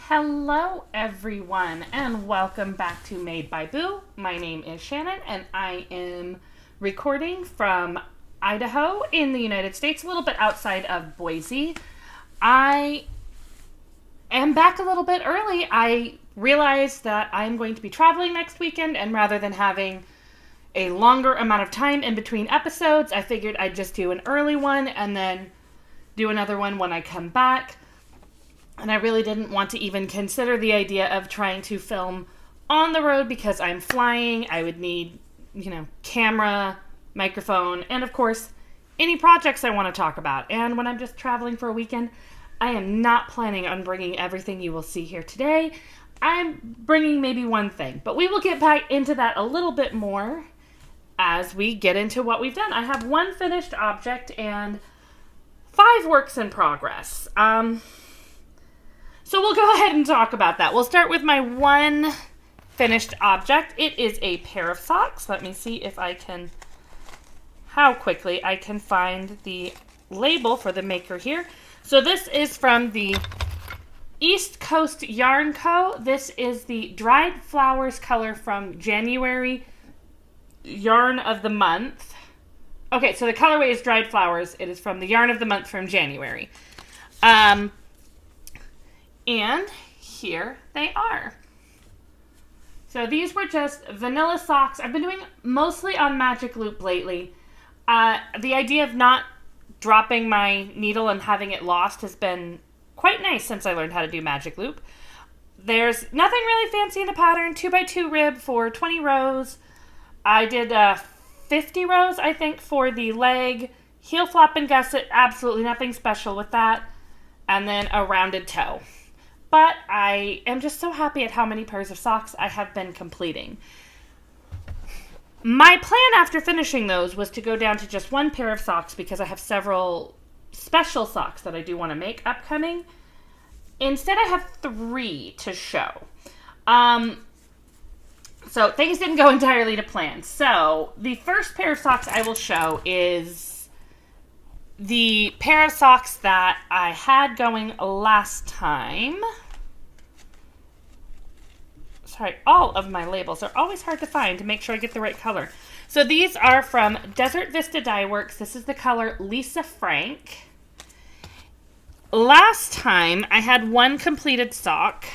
Hello everyone and welcome back to Made by Boo. My name is Shannon and I am recording from Idaho in the United States, a little bit outside of Boise. I am back a little bit early. I realized that I'm going to be traveling next weekend, and rather than having a longer amount of time in between episodes, I figured I'd just do an early one and then do another one when I come back. And I really didn't want to even consider the idea of trying to film on the road because I'm flying. I would need, camera, microphone, and of course, any projects I want to talk about. And when I'm just traveling for a weekend, I am not planning on bringing everything you will see here today. I'm bringing maybe one thing, but we will get back into that a little bit more as we get into what we've done. I have one finished object and 5 works in progress. So we'll go ahead and talk about that. We'll start with my one finished object. It is a pair of socks. Let me see if how quickly I can find the label for the maker here. So this is from the East Coast Yarn Co. This is the Dried Flowers color from January Yarn of the Month. Okay, so the colorway is Dried Flowers. It is from the Yarn of the Month from January. And here they are. So these were just vanilla socks. I've been doing mostly on Magic Loop lately. The idea of not dropping my needle and having it lost has been quite nice since I learned how to do Magic Loop. There's nothing really fancy in the pattern. 2x2 rib for 20 rows. I did 50 rows, I think, for the leg. Heel flap and gusset, absolutely nothing special with that. And then a rounded toe. But I am just so happy at how many pairs of socks I have been completing. My plan after finishing those was to go down to just one pair of socks because I have several special socks that I do want to make upcoming. Instead, I have 3 to show. So things didn't go entirely to plan. So the first pair of socks I will show is the pair of socks that I had going last time. Sorry, all of my labels are always hard to find to make sure I get the right color. So these are from Desert Vista Dye Works. This is the color Lisa Frank. Last time I had one completed sock,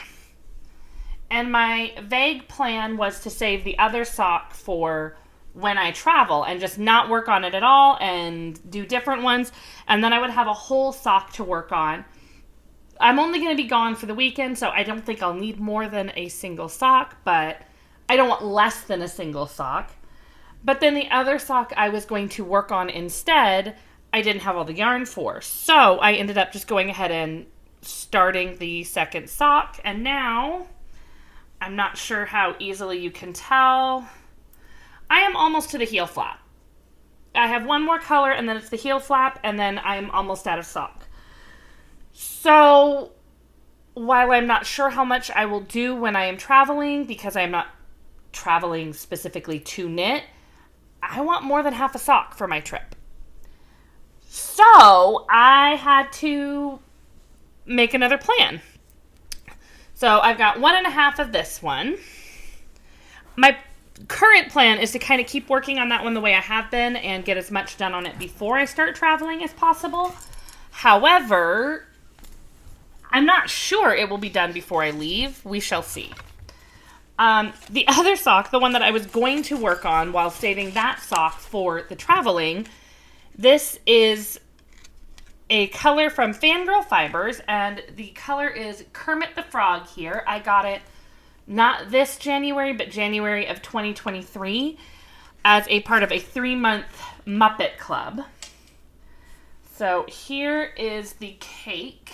and my vague plan was to save the other sock for when I travel and just not work on it at all and do different ones, and then I would have a whole sock to work on. I'm only going to be gone for the weekend, so I don't think I'll need more than a single sock, but I don't want less than a single sock. But then the other sock I was going to work on instead, I didn't have all the yarn for. So I ended up just going ahead and starting the second sock, and now I'm not sure how easily you can tell. I am almost to the heel flap. I have one more color, and then it's the heel flap, and then I'm almost out of sock. So, while I'm not sure how much I will do when I am traveling, because I'm not traveling specifically to knit, I want more than half a sock for my trip. So, I had to make another plan. So, I've got 1.5 of this one. My current plan is to kind of keep working on that one the way I have been and get as much done on it before I start traveling as possible. However, I'm not sure it will be done before I leave. We shall see. The other sock, the one that I was going to work on while saving that sock for the traveling, this is a color from Fangirl Fibers, and the color is Kermit the Frog here. I got it not this January, but January of 2023 as a part of a 3-month Muppet Club. So here is the cake.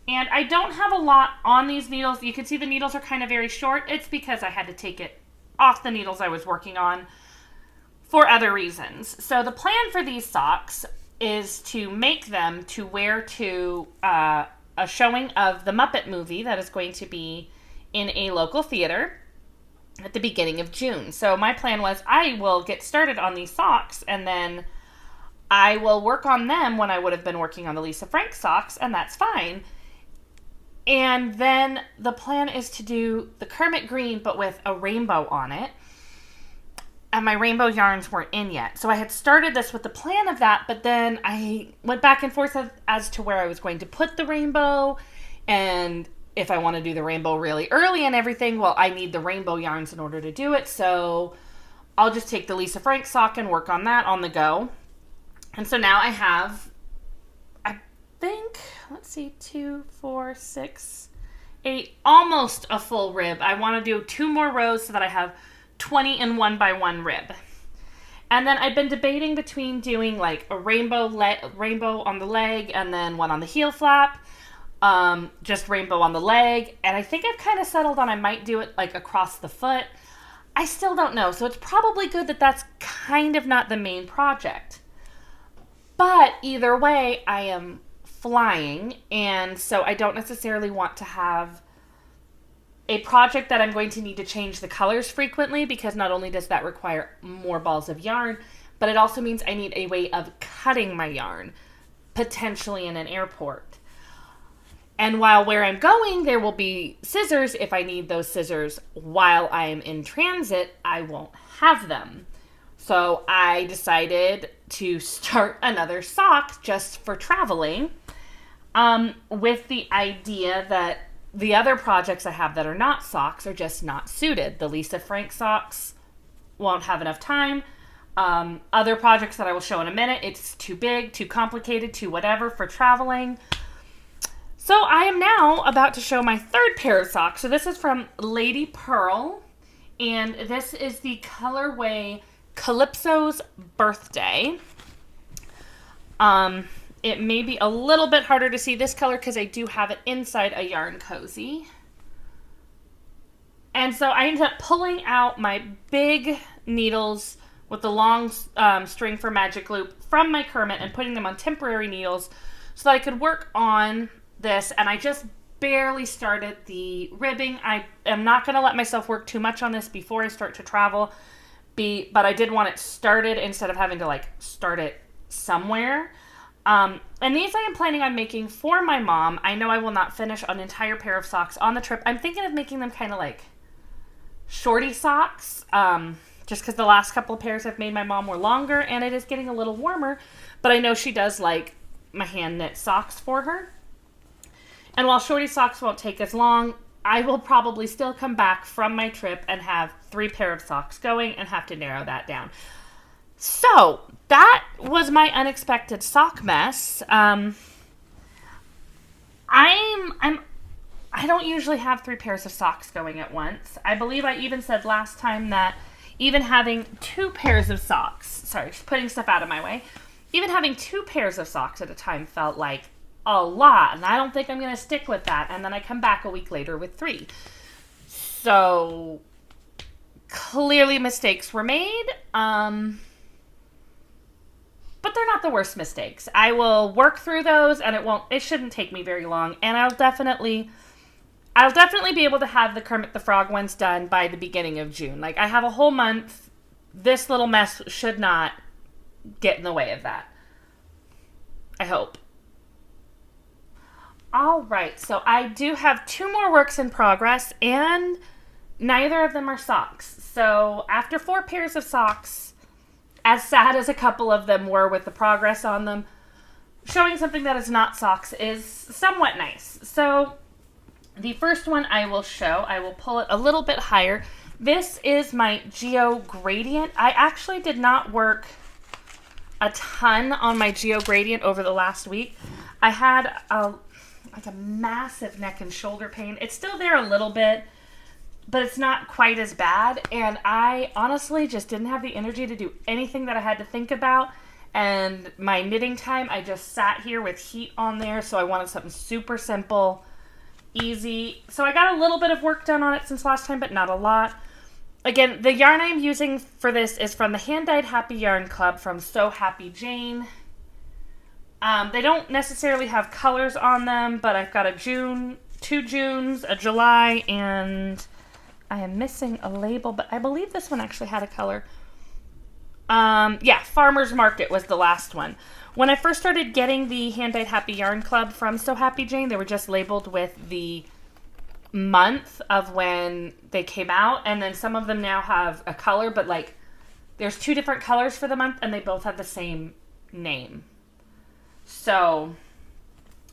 And I don't have a lot on these needles. You can see the needles are kind of very short. It's because I had to take it off the needles I was working on for other reasons. So the plan for these socks is to make them to wear to a showing of the Muppet movie that is going to be in a local theater. at the beginning of June. So my plan was I will get started on these socks and then I will work on them when I would have been working on the Lisa Frank socks, and that's fine. And then the plan is to do the Kermit green, but with a rainbow on it. And my rainbow yarns weren't in yet. So I had started this with the plan of that, but then I went back and forth as to where I was going to put the rainbow. And if I want to do the rainbow really early and everything, well, I need the rainbow yarns in order to do it. So I'll just take the Lisa Frank sock and work on that on the go. And so now I have, I think, let's see, 2, 4, 6, 8, almost a full rib. I want to do 2 more rows so that I have 20 in 1x1 rib. And then I've been debating between doing like a rainbow on the leg and then one on the heel flap. Just rainbow on the leg. And I think I've kind of settled on I might do it like across the foot. I still don't know. So it's probably good that that's kind of not the main project. But either way, I am flying. And so I don't necessarily want to have a project that I'm going to need to change the colors frequently, because not only does that require more balls of yarn, but it also means I need a way of cutting my yarn, potentially in an airport. And while where I'm going, there will be scissors. If I need those scissors while I'm in transit, I won't have them. So I decided to start another sock just for traveling, with the idea that the other projects I have that are not socks are just not suited. The Lisa Frank socks won't have enough time. Other projects that I will show in a minute, it's too big, too complicated, too whatever for traveling. So I am now about to show my third pair of socks. So this is from Lady Pearl, and this is the colorway Calypso's Birthday. It may be a little bit harder to see this color because I do have it inside a yarn cozy. And so I ended up pulling out my big needles with the long string for magic loop from my Kermit and putting them on temporary needles so that I could work on this. And I just barely started the ribbing. I am not going to let myself work too much on this before I start to travel. But I did want it started instead of having to like start it somewhere. And these I am planning on making for my mom. I know I will not finish an entire pair of socks on the trip. I'm thinking of making them kind of like shorty socks, just because the last couple of pairs I've made my mom were longer and it is getting a little warmer. But I know she does like my hand knit socks for her. And while shorty socks won't take as long, I will probably still come back from my trip and have 3 pair of socks going and have to narrow that down. So that was my unexpected sock mess. I don't usually have 3 pairs of socks going at once. I believe I even said last time that even having 2 pairs of socks, sorry, just putting stuff out of my way, even having 2 pairs of socks at a time felt like a lot, and I don't think I'm going to stick with that. And then I come back a week later with 3. So clearly mistakes were made, but they're not the worst mistakes. I will work through those, and it shouldn't take me very long, and I'll definitely be able to have the Kermit the Frog ones done by the beginning of June. Like, I have a whole month. This little mess should not get in the way of that. I hope. All right, so I do have 2 more works in progress, and neither of them are socks. So after 4 pairs of socks, as sad as a couple of them were with the progress on them, showing something that is not socks is somewhat nice. So the first one I will show, I will pull it a little bit higher. This is my Geo Gradient. I actually did not work a ton on my Geo Gradient over the last week. I had a massive neck and shoulder pain. It's still there a little bit, but it's not quite as bad. And I honestly just didn't have the energy to do anything that I had to think about. And my knitting time, I just sat here with heat on there. So I wanted something super simple, easy. So I got a little bit of work done on it since last time, but not a lot. Again, the yarn I'm using for this is from the Hand Dyed Happy Yarn Club from So Happy Jane. They don't necessarily have colors on them, but I've got a June, 2 Junes, a July, and I am missing a label, but I believe this one actually had a color. Yeah, Farmer's Market was the last one. When I first started getting the Hand-Dyed Happy Yarn Club from So Happy Jane, they were just labeled with the month of when they came out, and then some of them now have a color, but like there's 2 different colors for the month and they both have the same name. So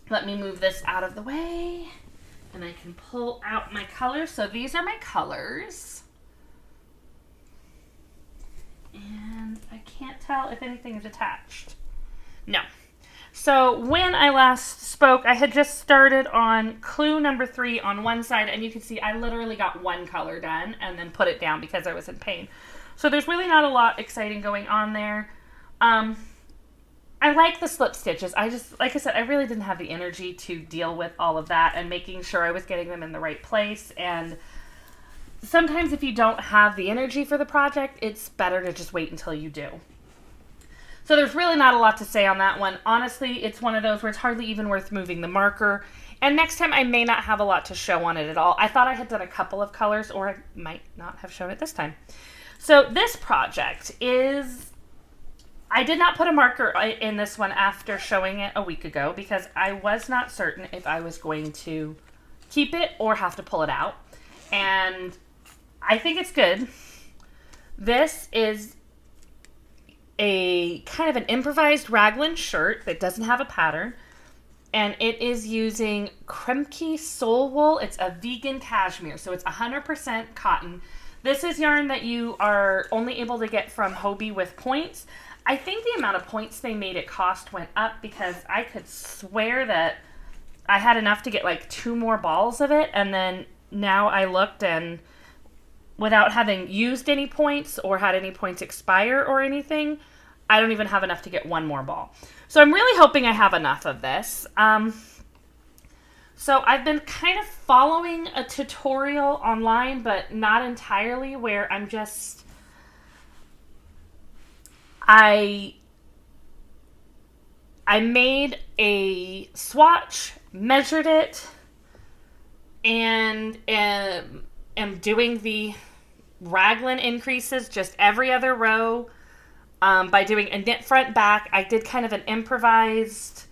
let me move this out of the way and I can pull out my colors. So these are my colors. And I can't tell if anything is attached. No. So when I last spoke, I had just started on clue number 3 on one side, and you can see I literally got one color done and then put it down because I was in pain. So there's really not a lot exciting going on there. I like the slip stitches. I just, like I said, I really didn't have the energy to deal with all of that and making sure I was getting them in the right place. And sometimes if you don't have the energy for the project, it's better to just wait until you do. So there's really not a lot to say on that one. Honestly, it's one of those where it's hardly even worth moving the marker. And next time I may not have a lot to show on it at all. I thought I had done a couple of colors, or I might not have shown it this time. So this project is, I did not put a marker in this one after showing it a week ago because I was not certain if I was going to keep it or have to pull it out. And I think it's good. This is a kind of an improvised raglan shirt that doesn't have a pattern, and it is using Kremke Soul Wool. It's a vegan cashmere, so it's 100% cotton. This is yarn that you are only able to get from Hobbii with points. I think the amount of points they made it cost went up because I could swear that I had enough to get like 2 more balls of it, and then now I looked, and without having used any points or had any points expire or anything, I don't even have enough to get 1 more ball. So I'm really hoping I have enough of this. So I've been kind of following a tutorial online, but not entirely, where I'm just, I made a swatch, measured it, and am doing the raglan increases just every other row by doing a knit front back. I did kind of an improvised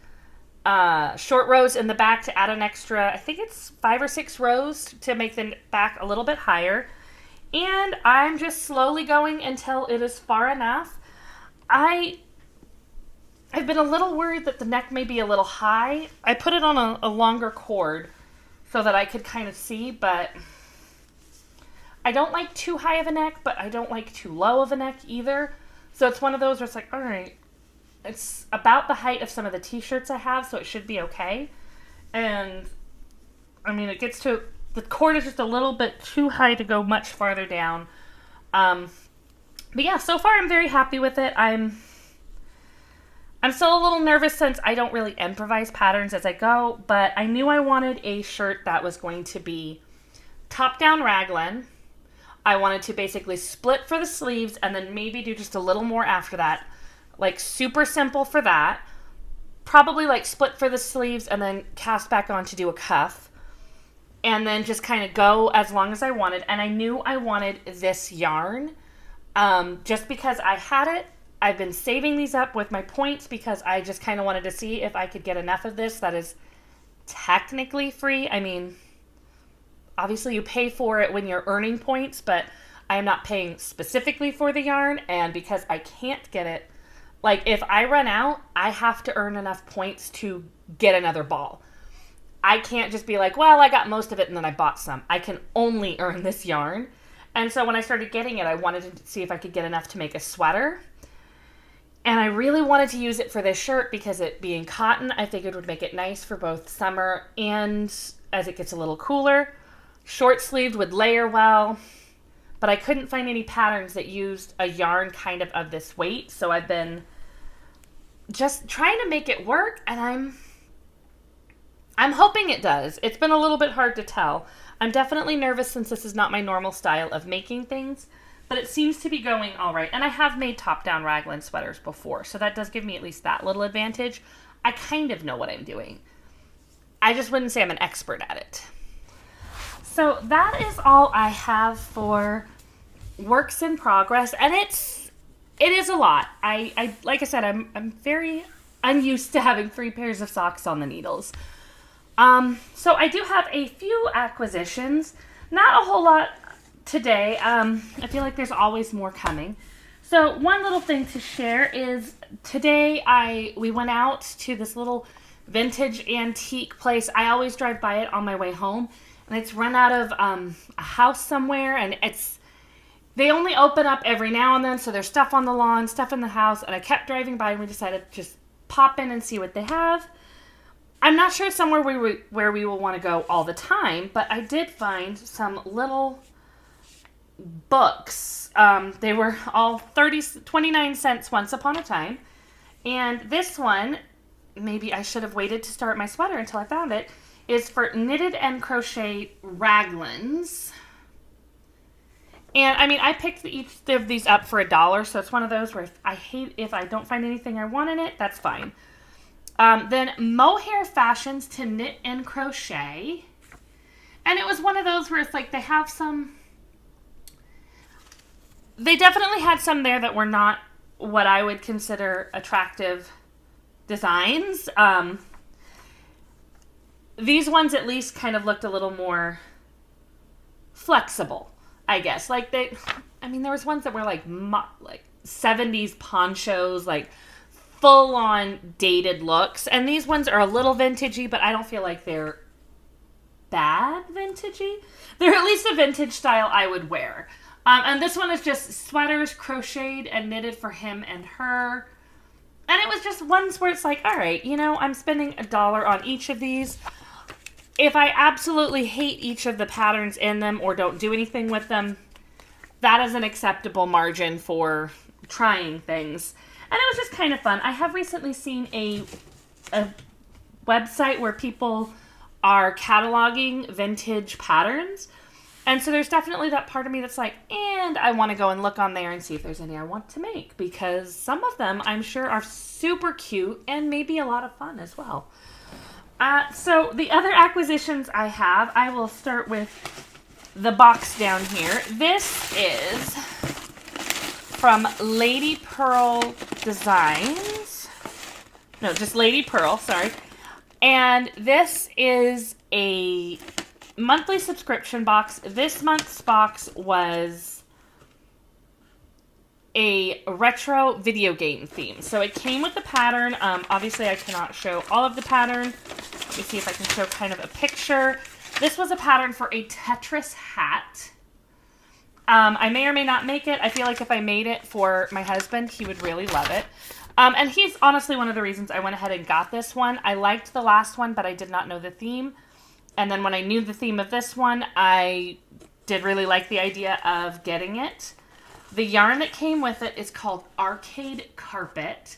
short rows in the back to add an extra, I think it's 5 or 6 rows to make the back a little bit higher. And I'm just slowly going until it is far enough. I've been a little worried that the neck may be a little high. I put it on a longer cord so that I could kind of see, but I don't like too high of a neck, but I don't like too low of a neck either. So it's one of those where it's like, all right, it's about the height of some of the t-shirts I have, so it should be okay. And I mean, it gets to, the cord is just a little bit too high to go much farther down. But yeah, so far I'm very happy with it. I'm still a little nervous since I don't really improvise patterns as I go, but I knew I wanted a shirt that was going to be top-down raglan. I wanted to basically split for the sleeves and then maybe do just a little more after that. Like super simple for that. Probably like split for the sleeves and then cast back on to do a cuff. And then just kind of go as long as I wanted. And I knew I wanted this yarn just because I had it. I've been saving these up with my points because I just kind of wanted to see if I could get enough of this that is technically free. I mean, obviously you pay for it when you're earning points, but I am not paying specifically for the yarn. And because I can't get it, like if I run out, I have to earn enough points to get another ball. I can't just be like, well, I got most of it and then I bought some. I can only earn this yarn. And so when I started getting it, I wanted to see if I could get enough to make a sweater. And I really wanted to use it for this shirt because it being cotton, I figured would make it nice for both summer and as it gets a little cooler. Short sleeved would layer well, but I couldn't find any patterns that used a yarn kind of this weight. So I've been just trying to make it work, and I'm hoping it does. It's been a little bit hard to tell. I'm definitely nervous since this is not my normal style of making things, but it seems to be going all right. And I have made top-down raglan sweaters before, so that does give me at least that little advantage. I kind of know what I'm doing. I just wouldn't say I'm an expert at it. So that is all I have for works in progress, and it is a lot. I like I said, I'm very unused to having 3 pairs of socks on the needles. So I do have a few acquisitions, not a whole lot today. I feel like there's always more coming. So one little thing to share is today we went out to this little vintage antique place. I always drive by it on my way home, and it's run out of a house somewhere, and they only open up every now and then, so there's stuff on the lawn, stuff in the house, and I kept driving by, and we decided to just pop in and see what they have. I'm not sure somewhere where we will want to go all the time, but I did find some little books. They were all 29 cents once upon a time. And this one, maybe I should have waited to start my sweater until I found it, is for knitted and crochet raglans. And I mean, I picked each of these up for $1, so it's one of those where if I don't find anything I want in it, that's fine. Then Mohair Fashions to knit and crochet. And it was one of those where it's like they definitely had some there that were not what I would consider attractive designs. These ones at least kind of looked a little more flexible, I guess. Like there was ones that were like 70s ponchos, like full on dated looks, and these ones are a little vintagey, but I don't feel like they're bad vintagey. They're at least a vintage style I would wear. And this one is just sweaters crocheted and knitted for him and her. And it was just ones where it's like, all right, I'm spending $1 on each of these. If I absolutely hate each of the patterns in them or don't do anything with them, that is an acceptable margin for trying things. And it was just kind of fun. I have recently seen a website where people are cataloging vintage patterns. And so there's definitely that part of me that's like, and I want to go and look on there and see if there's any I want to make. Because some of them, I'm sure, are super cute and maybe a lot of fun as well. So the other acquisitions I have, I will start with the box down here. This is from Lady Pearl Designs. No, just Lady Pearl, sorry. And this is a monthly subscription box. This month's box was a retro video game theme. So it came with the pattern. Obviously, I cannot show all of the pattern. Let me see if I can show kind of a picture. This was a pattern for a Tetris hat. I may or may not make it. I feel like if I made it for my husband, he would really love it. And he's honestly one of the reasons I went ahead and got this one. I liked the last one, but I did not know the theme. And then when I knew the theme of this one, I did really like the idea of getting it. The yarn that came with it is called Arcade Carpet.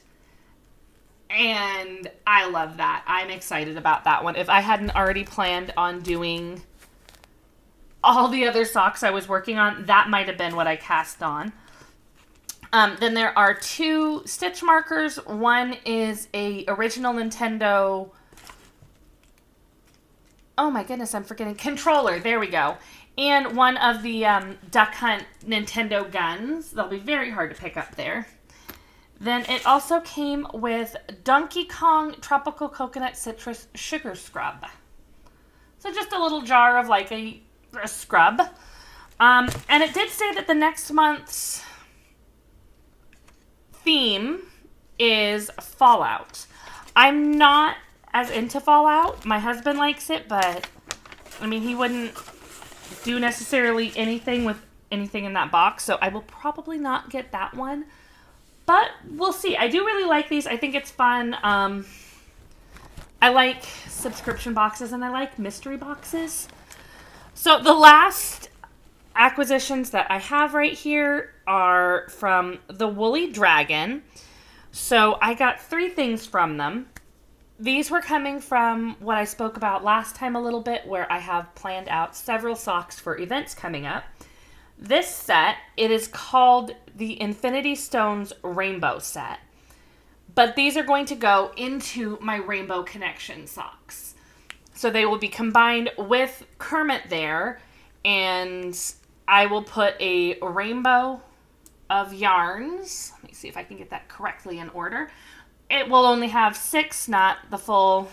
And I love that. I'm excited about that one. If I hadn't already planned on doing all the other socks I was working on, that might have been what I cast on. Then there are 2 stitch markers. One is a original Nintendo... Oh my goodness, I'm forgetting. Controller. There we go. And one of the Duck Hunt Nintendo guns. They'll be very hard to pick up there. Then it also came with Donkey Kong Tropical Coconut Citrus Sugar Scrub. So just a little jar of like a scrub. And it did say that the next month's theme is Fallout. I'm not as into Fallout. My husband likes it, but I mean, he wouldn't do necessarily anything with anything in that box, so I will probably not get that one. But we'll see. I do really like these. I think it's fun. I like subscription boxes and I like mystery boxes. So the last acquisitions that I have right here are from the Woolly Dragon. So I got 3 things from them. These were coming from what I spoke about last time a little bit, where I have planned out several socks for events coming up. This set, it is called the Infinity Stones Rainbow Set. But these are going to go into my Rainbow Connection socks. So they will be combined with Kermit there. and I will put a rainbow of yarns. Let me see if I can get that correctly in order. It will only have 6, not the full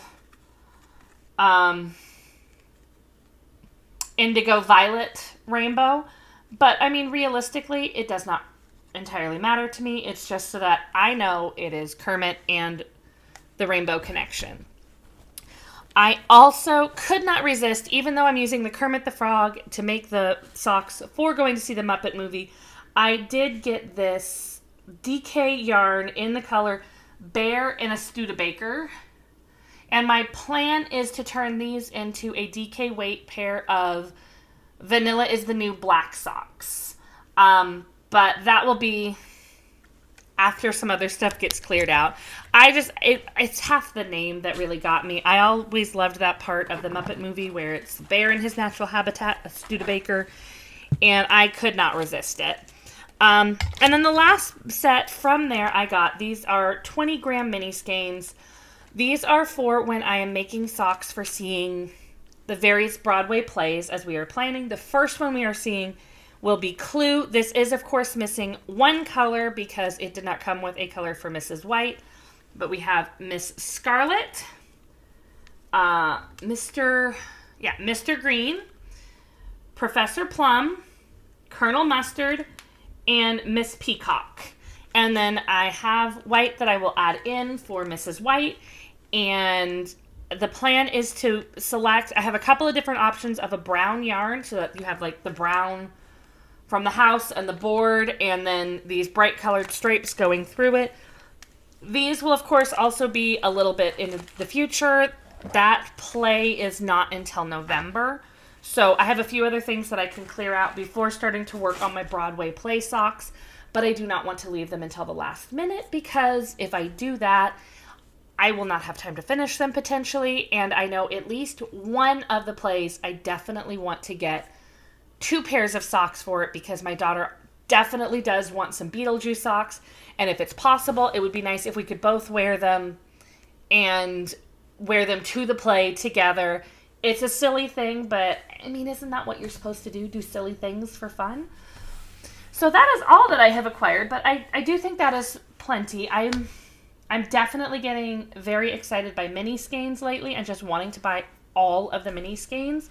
indigo violet rainbow. But I mean, realistically, it does not entirely matter to me. It's just so that I know it is Kermit and the Rainbow Connection. I also could not resist, even though I'm using the Kermit the Frog to make the socks for going to see the Muppet movie, I did get this DK yarn in the color Bear in a Studebaker. And my plan is to turn these into a DK weight pair of Vanilla is the New Black socks. But that will be after some other stuff gets cleared out. It's half the name that really got me. I always loved that part of the Muppet movie where it's the bear in his natural habitat, a Studebaker, and I could not resist it. And then the last set from there I got, these are 20-gram mini skeins. These are for when I am making socks for seeing the various Broadway plays as we are planning. The first one we are seeing will be Clue. This is, of course, missing one color because it did not come with a color for Mrs. White. But we have Miss Scarlet, Mr. Green, Professor Plum, Colonel Mustard, and Miss Peacock. And then I have white that I will add in for Mrs. White. And the plan is to select, I have a couple of different options of a brown yarn so that you have like the brown from the house and the board, and then these bright colored stripes going through it. These will, of course, also be a little bit in the future. That play is not until November. So I have a few other things that I can clear out before starting to work on my Broadway play socks, but I do not want to leave them until the last minute because if I do that, I will not have time to finish them potentially, and I know at least one of the plays I definitely want to get 2 pairs of socks for it because my daughter definitely does want some Beetlejuice socks, and if it's possible, it would be nice if we could both wear them and wear them to the play together. It's a silly thing, but I mean, isn't that what you're supposed to do? Do silly things for fun? So that is all that I have acquired, but I do think that is plenty. I'm definitely getting very excited by mini skeins lately and just wanting to buy all of the mini skeins,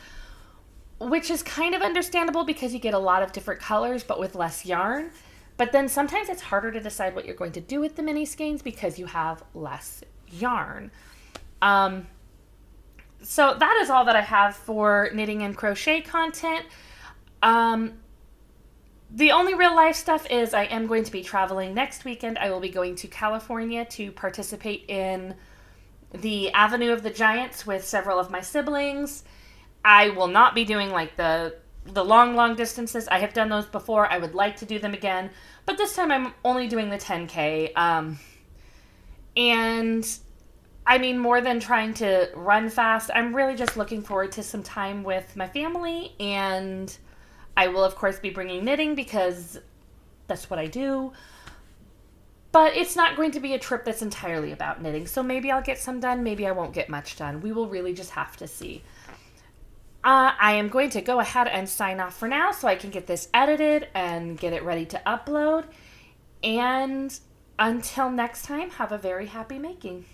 which is kind of understandable because you get a lot of different colors but with less yarn. But then sometimes it's harder to decide what you're going to do with the mini skeins because you have less yarn. So that is all that I have for knitting and crochet content. The only real life stuff is I am going to be traveling next weekend. I will be going to California to participate in the Avenue of the Giants with several of my siblings. I will not be doing like the long distances. I have done those before. I would like to do them again. But this time I'm only doing the 10K. And I mean, more than trying to run fast, I'm really just looking forward to some time with my family. And I will, of course, be bringing knitting because that's what I do. But it's not going to be a trip that's entirely about knitting. So maybe I'll get some done. Maybe I won't get much done. We will really just have to see. I am going to go ahead and sign off for now so I can get this edited and get it ready to upload. And until next time, have a very happy making.